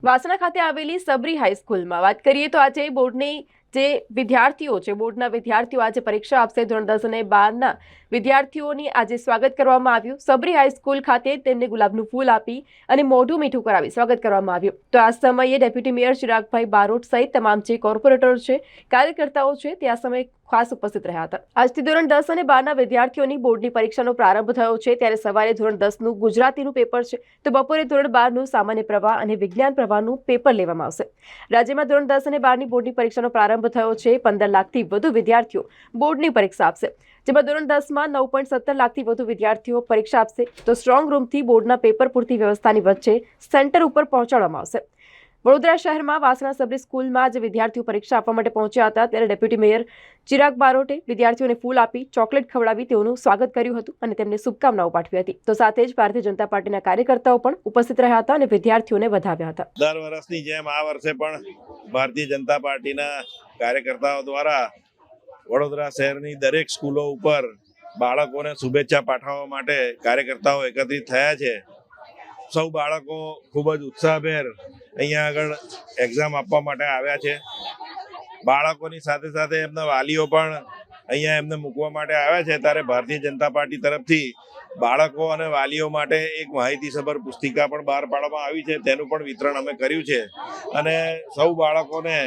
વાસણા ખાતે આવેલી સબરી હાઈસ્કૂલમાં વાત કરીએ તો આજે બોર્ડની જે વિદ્યાર્થીઓ છે, બોર્ડના વિદ્યાર્થીઓ આજે પરીક્ષા આપશે. ધોરણ 10 અને 12ના વિદ્યાર્થીઓની આજે સ્વાગત કરવામાં આવ્યું. સબરી હાઈસ્કૂલ ખાતે તેમને ગુલાબનું ફૂલ આપી અને મોઢું મીઠું કરાવી સ્વાગત કરવામાં આવ્યું. તો આ સમયે ડેપ્યુટી મેયર ચિરાગભાઈ બારોટ સહિત તમામ જે કોર્પોરેટરો છે, કાર્યકર્તાઓ છે, તે આ સમયે ખાસ ઉપસ્થિત રહ્યા હતા. આજથી ધોરણ 10 અને 12ના વિદ્યાર્થીઓની બોર્ડની પરીક્ષાનો પ્રારંભ થયો છે. ત્યારે સવારે ધોરણ 10નું ગુજરાતીનું પેપર છે, તો બપોરે ધોરણ 12નું સામાન્ય પ્રવાહ અને વિજ્ઞાન પ્રવાહનું પેપર લેવામાં આવશે. રાજ્યમાં ધોરણ 10 અને 12ની બોર્ડની પરીક્ષાનો પ્રારંભ થયો છે. 15 લાખથી વધુ વિદ્યાર્થીઓ બોર્ડની પરીક્ષા આપશે, જેમાં ધોરણ 10માં 9.17 લાખથી વધુ વિદ્યાર્થીઓ પરીક્ષા આપશે. તો સ્ટ્રોંગ રૂમથી બોર્ડના પેપર પૂરતી વ્યવસ્થાની વચ્ચે સેન્ટર ઉપર પહોંચાડવામાં આવશે. વડોદરા શહેરમાં વાસણા સબરી સ્કૂલમાં આજે વિદ્યાર્થીઓ પરીક્ષા આપવા માટે પહોંચ્યા હતા. ત્યારે ડેપ્યુટી મેયર ચિરાગ બારોટે વિદ્યાર્થીઓને ફૂલ આપી ચોકલેટ ખવડાવી તેઓનું સ્વાગત કર્યું હતું અને તેમને શુભકામનાઓ પાઠવી હતી. તો સાથે જ ભારતીય જનતા પાર્ટીના કાર્યકર્તાઓ પણ ઉપસ્થિત રહ્યા હતા અને વિદ્યાર્થીઓને વધાવ્યા હતા. દર વર્ષની જેમ આ વર્ષે પણ ભારતીય જનતા પાર્ટીના કાર્યકર્તાઓ દ્વારા વડોદરા શહેરની દરેક સ્કૂલો ઉપર બાળકોને શુભેચ્છા પાઠવવા માટે કાર્યકર્તાઓ એકત્રિત થયા છે. સૌ બાળકો ખૂબ જ ઉત્સાહભેર અહીંયા આગળ એક્ઝામ આપવા માટે આવ્યા છે. બાળકોની સાથે સાથે એમના વાલીઓ પણ અહીંયા એમને મૂકવા માટે આવ્યા છે. ત્યારે ભારતીય જનતા પાર્ટી તરફથી બાળકો અને વાલીઓ માટે એક માહિતીસભર પુસ્તિકા પણ બહાર પાડવામાં આવી છે. તેનું પણ વિતરણ અમે કર્યું છે. અને સૌ બાળકોને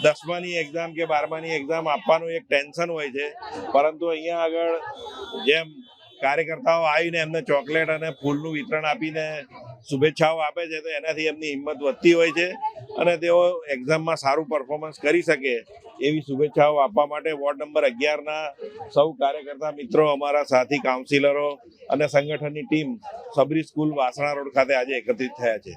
10માની એક્ઝામ કે 12માની એક્ઝામ આપવાનું એક ટેન્શન હોય છે, પરંતુ અહીંયા આગળ જેમ કાર્યકર્તાઓ આવીને એમને ચોકલેટ અને ફૂલનું વિતરણ આપીને શુભેચ્છાઓ આપે છે, તો એનાથી એમની હિંમત વધતી હોય છે અને તેઓ એક્ઝામમાં સારું પરફોર્મન્સ કરી શકે એવી શુભેચ્છાઓ આપવા માટે વોર્ડ નંબર 11ના સૌ કાર્યકર્તા મિત્રો, અમારા સાથી કાઉન્સિલરો અને સંગઠનની team Sabari school Vasna road ખાતે આજે એકત્રિત થયા છે.